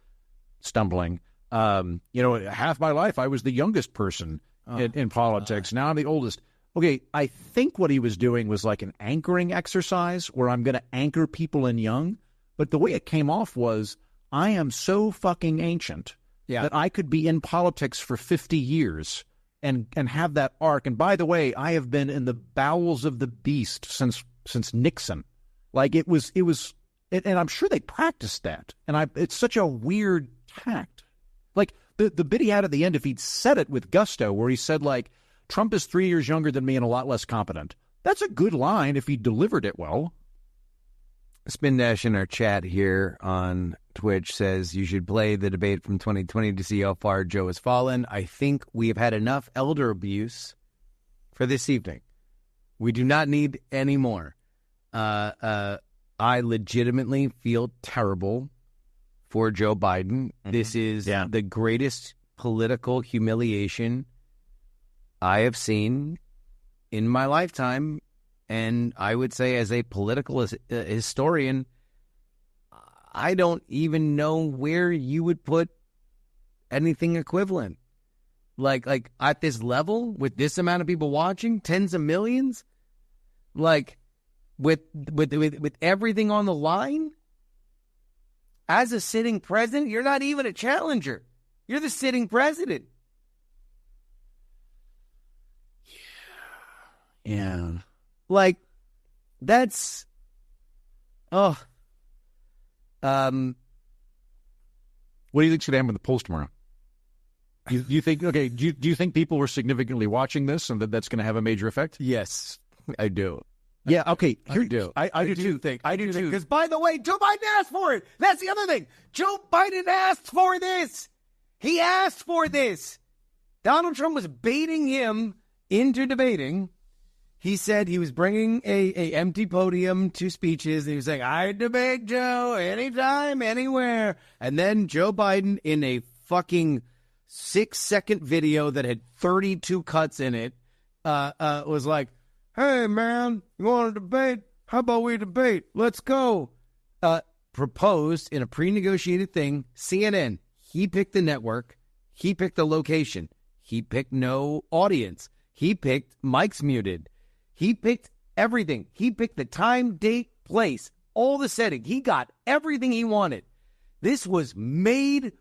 stumbling, half my life I was the youngest person in politics. Now I'm the oldest. Okay, I think what he was doing was like an anchoring exercise where I'm going to anchor people in young. But the way it came off was, I am so fucking ancient that I could be in politics for 50 years and have that arc. And by the way, I have been in the bowels of the beast since Nixon. And I'm sure they practiced that. And it's such a weird tact. Like the bit he had at the end, if he'd said it with gusto, where he said, Trump is 3 years younger than me and a lot less competent. That's a good line if he delivered it well. Spin Dash in our chat here on Twitch says you should play the debate from 2020 to see how far Joe has fallen. I think we have had enough elder abuse for this evening. We do not need any more. I legitimately feel terrible for Joe Biden. Mm-hmm. This is the greatest political humiliation I have seen in my lifetime. And I would say, as a political historian, I don't even know where you would put anything equivalent. Like at this level, with this amount of people watching, tens of millions, with everything on the line. As a sitting president, you're not even a challenger. You're the sitting president. Yeah. That's, what do you think should happen with the polls tomorrow? Do you think people were significantly watching this and that's going to have a major effect? Yes, I do. Yeah, okay. I do. I do too. Because, by the way, Joe Biden asked for it. That's the other thing. Joe Biden asked for this. He asked for this. Donald Trump was baiting him into debating. He said he was bringing a empty podium to speeches. He was saying, I debate Joe anytime, anywhere. And then Joe Biden, in a fucking 6-second video that had 32 cuts in it, was like, hey, man, you want to debate? How about we debate? Let's go. Proposed in a pre-negotiated thing, CNN. He picked the network. He picked the location. He picked no audience. He picked mics muted. He picked everything. He picked the time, date, place, all the setting. He got everything he wanted. This was made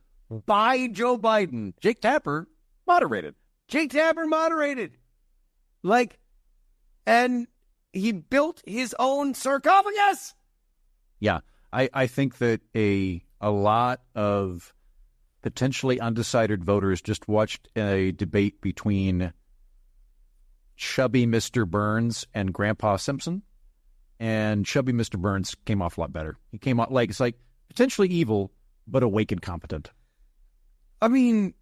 by Joe Biden. Jake Tapper moderated. And he built his own sarcophagus. Yeah, I think that a lot of potentially undecided voters just watched a debate between chubby Mr. Burns and Grandpa Simpson, and chubby Mr. Burns came off a lot better. He came off it's potentially evil, but awake and competent. I mean,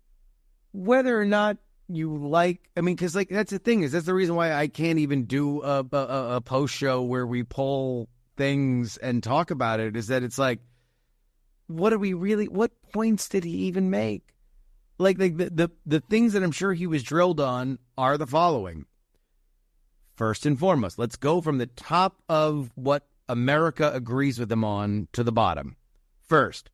whether or not you because that's the thing, that's the reason why I can't even do a post show where we poll things and talk about it, is that it's what points did he even make? The things that I'm sure he was drilled on are the following. First and foremost, let's go from the top of what America agrees with him on to the bottom. First,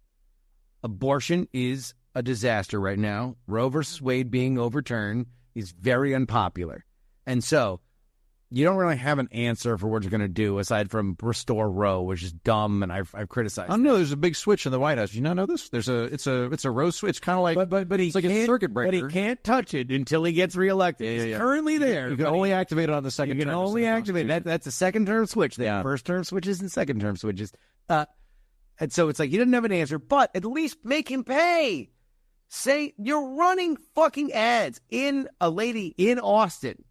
Abortion is a disaster right now. Roe versus Wade being overturned is very unpopular. And so you don't really have an answer for what you're going to do aside from restore Roe, which is dumb, and I've criticized. I know there's a big switch in the White House. Do you not know this? It's a Roe switch. It's kind of like but it's like a circuit breaker. But he can't touch it until he gets reelected. It's currently there. You can only activate it on the second term. You can only activate it. That's a second term switch. They have first term switches and second term switches. And so it's like he doesn't have an answer, but at least make him pay. Say you're running fucking ads in a lady in Austin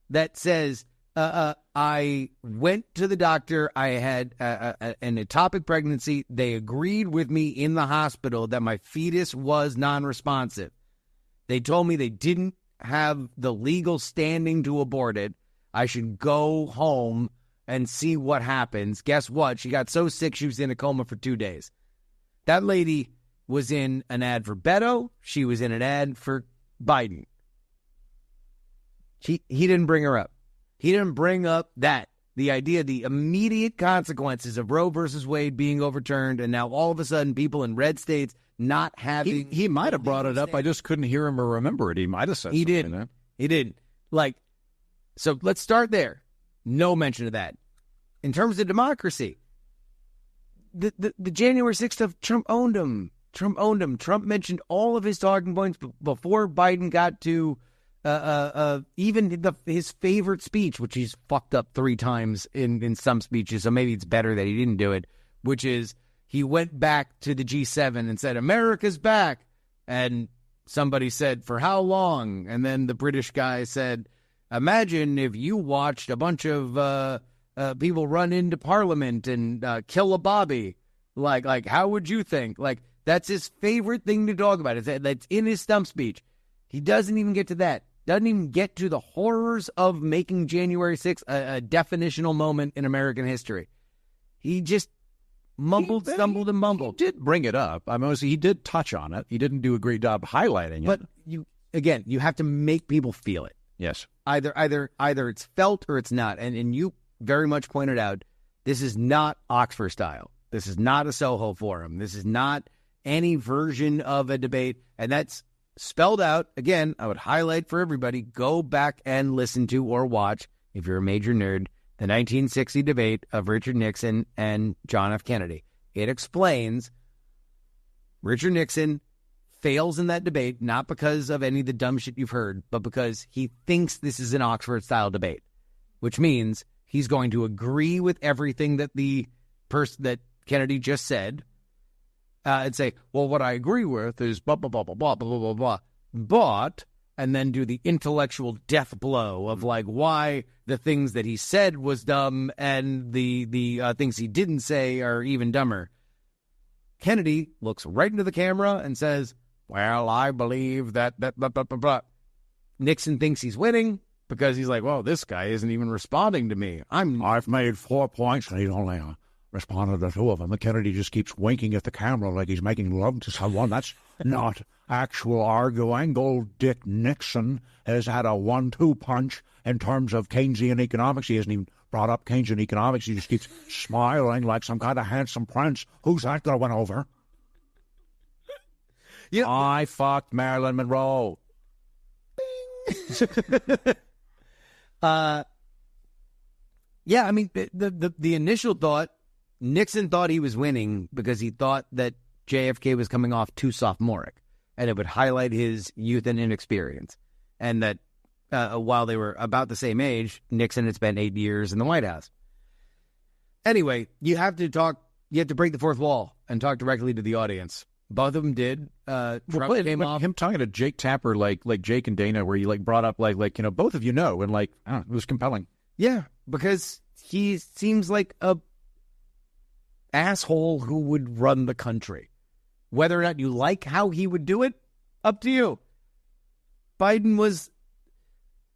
that says, I went to the doctor. I had an ectopic pregnancy. They agreed with me in the hospital that my fetus was non-responsive. They told me they didn't have the legal standing to abort it. I should go home and see what happens. Guess what? She got so sick she was in a coma for 2 days. That lady was in an ad for Beto. She was in an ad for Biden. He didn't bring her up. He didn't bring up the idea, the immediate consequences of Roe versus Wade being overturned, and now all of a sudden people in red states not having... He might have brought it up. I just couldn't hear him or remember it. He might have said something. Didn't. He didn't. So let's start there. No mention of that. In terms of democracy, the January 6th stuff, Trump owned him. Trump mentioned all of his talking points before Biden got to even his favorite speech, which he's fucked up 3 times in some speeches, so maybe it's better that he didn't do it, which is he went back to the G7 and said, America's back. And somebody said, for how long? And then the British guy said, imagine if you watched a bunch of people run into Parliament and kill a Bobby. Like, how would you think? Like, that's his favorite thing to talk about. That's in his stump speech. He doesn't even get to that. Doesn't even get to the horrors of making January 6th a definitional moment in American history. He just stumbled and mumbled. He did bring it up. I mean, he did touch on it. He didn't do a great job highlighting it. But you have to make people feel it. Yes. Either it's felt or it's not. And you very much pointed out, this is not Oxford style. This is not a Soho forum. This is not any version of a debate. And that's spelled out. Again, I would highlight for everybody, go back and listen to or watch, if you're a major nerd, the 1960 debate of Richard Nixon and John F. Kennedy. It explains Richard Nixon fails in that debate, not because of any of the dumb shit you've heard, but because he thinks this is an Oxford-style debate, which means he's going to agree with everything that the person that Kennedy just said, and say, well, what I agree with is blah, blah, blah, blah, blah, blah, blah, blah, but, and then do the intellectual death blow of like why the things that he said was dumb and the things he didn't say are even dumber. Kennedy looks right into the camera and says, well, I believe that blah, blah, blah, blah. Nixon thinks he's winning because he's like, well, this guy isn't even responding to me. I've made 4 points and he's only responded to 2 of them. And Kennedy just keeps winking at the camera like he's making love to someone. That's not actual arguing. Old Dick Nixon has had a 1-2 punch in terms of Keynesian economics. He hasn't even brought up Keynesian economics. He just keeps smiling like some kind of handsome prince. Who's that going to win over? I fucked Marilyn Monroe. Yeah, I mean, the initial thought, Nixon thought he was winning because he thought that JFK was coming off too sophomoric, and it would highlight his youth and inexperience, and that while they were about the same age, Nixon had spent 8 years in the White House. Anyway, you have to break the fourth wall and talk directly to the audience. Both of them did. Trump came off. Him talking to Jake Tapper, like Jake and Dana, where he like brought up like both of you know, and like I don't know, it was compelling. Yeah, because he seems like a asshole who would run the country. Whether or not you like how he would do it, up to you. Biden was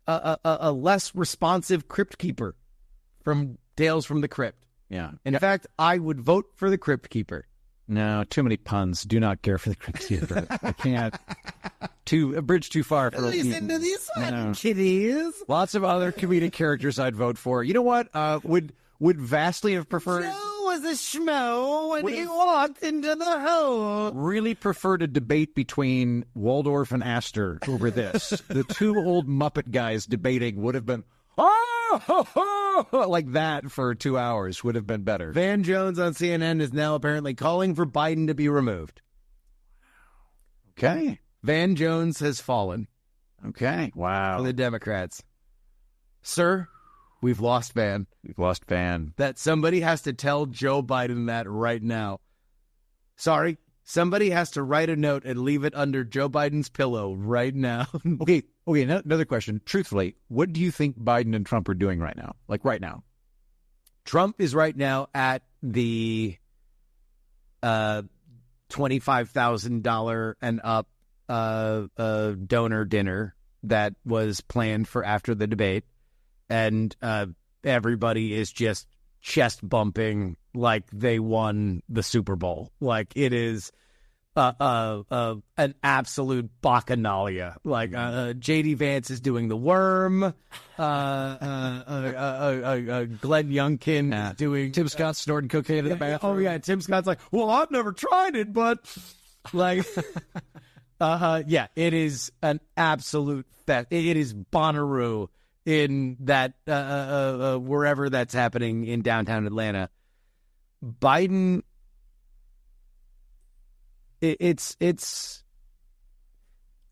a less responsive crypt keeper from Tales from the Crypt. Yeah. In fact, I would vote for the crypt keeper. No, too many puns. Do not care for the crypt keeper. I can't. A bridge too far for Listen to these kitties. Lots of other comedic characters I'd vote for. You know what? Would vastly have preferred. Joe was a schmo when he walked into the hole. Really preferred a debate between Waldorf and Astor over this. The two old Muppet guys debating would have been, like that for 2 hours would have been better. Van Jones on CNN is now apparently calling for Biden to be removed. Okay. Van Jones has fallen. Okay. Wow. For the Democrats. Sir, we've lost Van. We've lost Van. That somebody has to tell Joe Biden that right now. Sorry, somebody has to write a note and leave it under Joe Biden's pillow right now. Okay, another question. Truthfully, what do you think Biden and Trump are doing right now? Like right now? Trump is right now at the $25,000 and up donor dinner that was planned for after the debate. And everybody is just chest bumping like they won the Super Bowl. Like it is an absolute bacchanalia. Like J.D. Vance is doing the worm. Glenn Youngkin is doing... Tim Scott snorting cocaine in the bathroom. Oh, yeah. Tim Scott's like, well, I've never tried it, but... Like... yeah, it is an absolute fest. It is Bonnaroo in that wherever that's happening in downtown Atlanta. Biden, it's.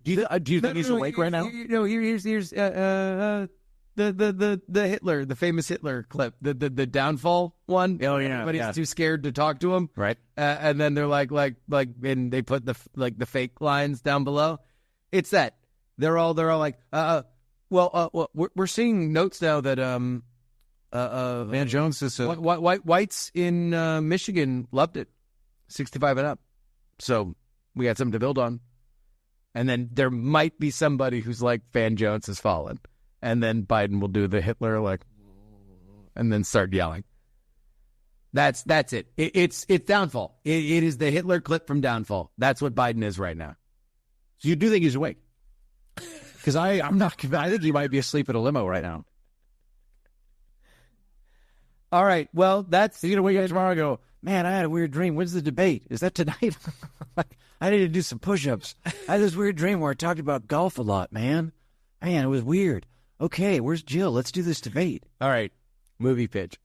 Do you think he's awake right now? No, here's the Hitler, the famous Hitler clip, the downfall one. Oh yeah, everybody's too scared to talk to him, right? And then they're like, and they put the fake lines down below. It's that they're all like, we're seeing notes now that Van Jones is whites in Michigan loved it, 65 and up. So we got something to build on. And then there might be somebody who's like, Van Jones has fallen. And then Biden will do the Hitler, like, and then start yelling. That's it. It's downfall. It is the Hitler clip from Downfall. That's what Biden is right now. So you do think he's awake? Because I'm not. I think he might be asleep in a limo right now. All right. Well, that's... He's going to wake up tomorrow and go, man, I had a weird dream. When's the debate? Is that tonight? I need to do some push-ups. I had this weird dream where I talked about golf a lot, man. Man, it was weird. Okay, where's Jill? Let's do this debate. All right. Movie pitch.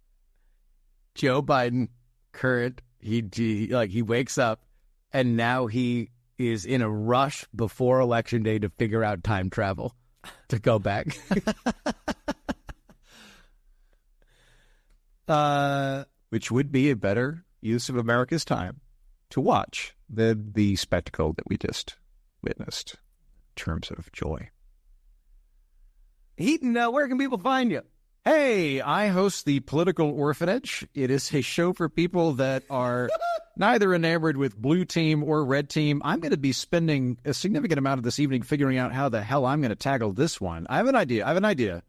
Joe Biden, current, he wakes up, and now he is in a rush before Election Day to figure out time travel to go back. Which would be a better use of America's time to watch the spectacle that we just witnessed in terms of joy. Heaton, where can people find you? Hey, I host the Political Orphanage. It is a show for people that are neither enamored with blue team or red team. I'm going to be spending a significant amount of this evening figuring out how the hell I'm going to tackle this one. I have an idea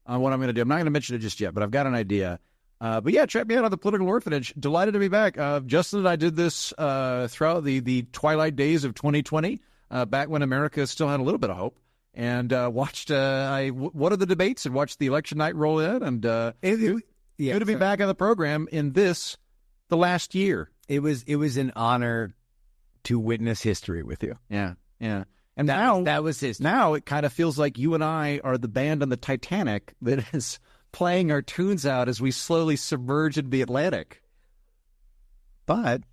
on what I'm going to do. I'm not going to mention it just yet, but I've got an idea. But yeah, check me out on the Political Orphanage. Delighted to be back. Justin and I did this throughout the twilight days of 2020, back when America still had a little bit of hope. And watched one of the debates and watched the election night roll in, and good to be back on the program in the last year. It was an honor to witness history with you. Yeah. And that was history. Now it kind of feels like you and I are the band on the Titanic that is playing our tunes out as we slowly submerge into the Atlantic. But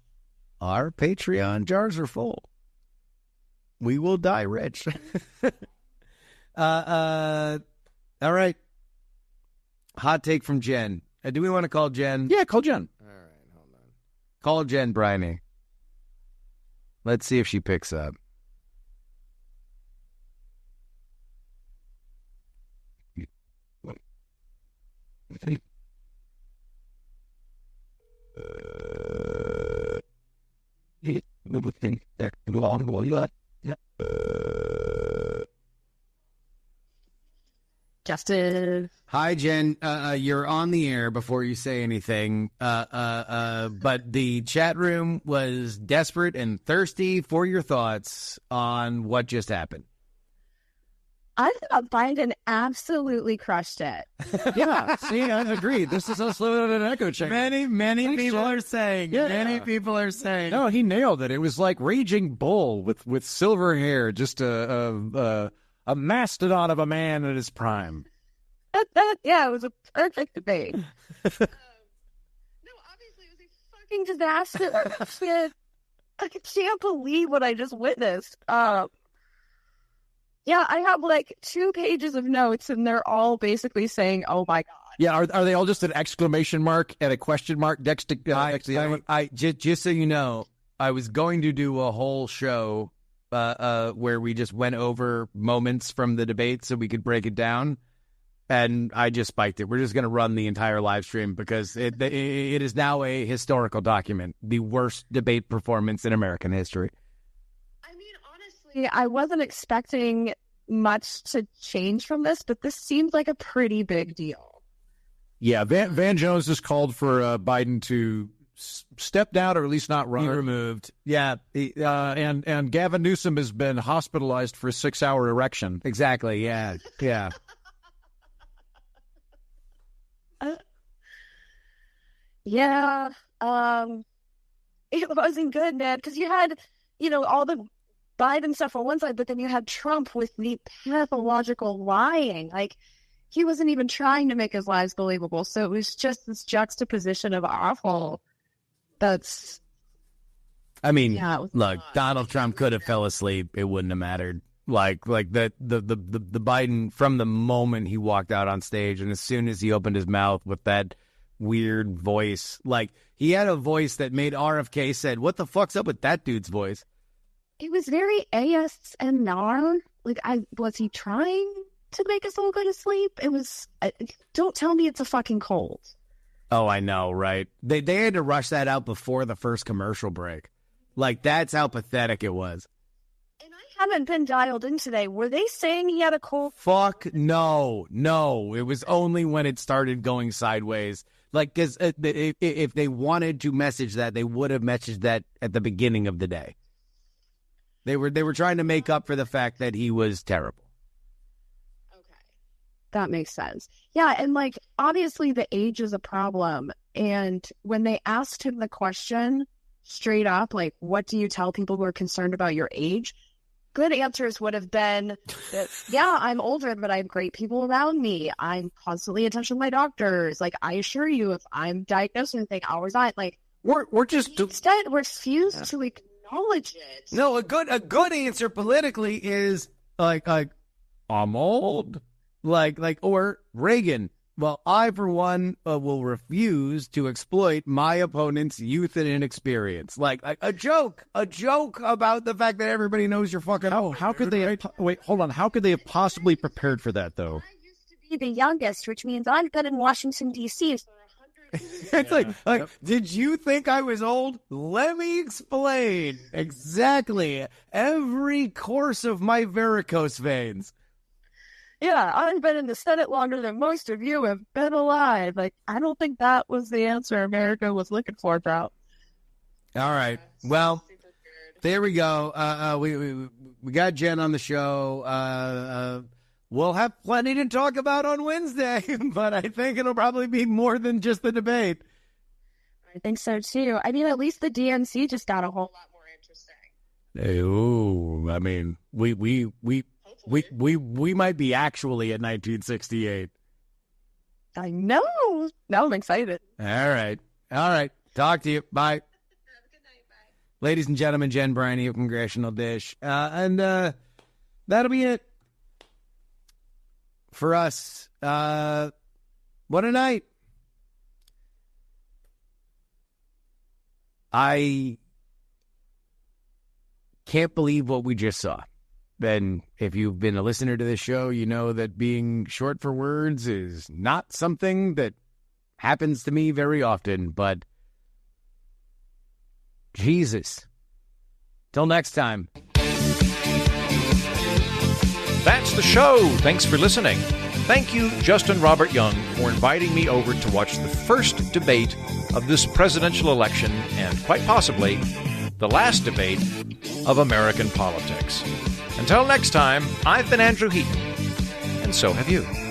our Patreon jars are full. We will die rich. All right. Hot take from Jen. Do we want to call Jen? Yeah, call Jen. All right, hold on. Call Jen Briney. Let's see if she picks up. Justin. Hi, Jen. You're on the air before you say anything. But the chat room was desperate and thirsty for your thoughts on what just happened. I thought Biden absolutely crushed it. Yeah, see, I agree. This is us living in an echo chamber. Many people are saying. Yeah. Many people are saying. No, he nailed it. It was like Raging Bull with silver hair, just a mastodon of a man at his prime. Yeah, it was a perfect debate. No, obviously it was a fucking disaster. I can't believe what I just witnessed. Yeah, I have like 2 pages of notes, and they're all basically saying, "Oh my god." Yeah, are they all just an exclamation mark and a question mark next to the other one? Just so you know, I was going to do a whole show where we just went over moments from the debate so we could break it down, and I just spiked it. We're just going to run the entire live stream because it is now a historical document, the worst debate performance in American history. I wasn't expecting much to change from this, but this seems like a pretty big deal. Yeah, Van Jones has called for Biden to step down or at least not run. Be removed. Yeah, and Gavin Newsom has been hospitalized for a 6-hour erection. Exactly, yeah. Yeah, it wasn't good, man, because you had, all the Biden stuff on one side, but then you had Trump with the pathological lying. Like, he wasn't even trying to make his lies believable. So it was just this juxtaposition of awful. That's. I mean, look, Donald Trump could have fell asleep. It wouldn't have mattered. Like the Biden, from the moment he walked out on stage and as soon as he opened his mouth with that weird voice, like he had a voice that made RFK said, "What the fuck's up with that dude's voice?" It was very ASMR. Like, was he trying to make us all go to sleep? It was. Don't tell me it's a fucking cold. Oh, I know, right? They had to rush that out before the first commercial break. Like, that's how pathetic it was. And I haven't been dialed in today. Were they saying he had a cold? Fuck no. It was only when it started going sideways. Like, because if they wanted to message that, they would have messaged that at the beginning of the day. They were trying to make up for the fact that he was terrible. Okay. That makes sense. Yeah, and like, obviously the age is a problem. And when they asked him the question straight up, like, what do you tell people who are concerned about your age? Good answers would have been that, yeah, I'm older, but I have great people around me. I'm constantly in touch with my doctors. Like, I assure you, if I'm diagnosed with anything, I'll resign. Like, we're just instead refused to acknowledge it. No, a good answer politically is like I'm old, or Reagan. Well, I for one will refuse to exploit my opponent's youth and inexperience. Like a joke about the fact that everybody knows you're fucking. Oh, how could they? Wait, hold on. How could they have possibly prepared for that though? I used to be the youngest, which means I've been in Washington D.C. for 100 years. It's like, did you think I was old? Let me explain exactly every course of my varicose veins. Yeah, I've been in the Senate longer than most of you have been alive. Like, I don't think that was the answer America was looking for, Trout. All right. Well, there we go. We got Jen on the show. We'll have plenty to talk about on Wednesday, but I think it'll probably be more than just the debate. I think so too. I mean, at least the DNC just got a whole lot more interesting. Oh, I mean, we might be actually at 1968. I know. Now I'm excited. All right. Talk to you. Bye. Have a good night. Bye. Ladies and gentlemen, Jen Briney of Congressional Dish. And that'll be it for us. What a night. I can't believe what we just saw. And if you've been a listener to this show, you know that being short for words is not something that happens to me very often, but Jesus. Till next time. That's the show. Thanks for listening. Thank you, Justin Robert Young, for inviting me over to watch the first debate of this presidential election and quite possibly the last debate of American politics. Until next time, I've been Andrew Heaton. and so have you.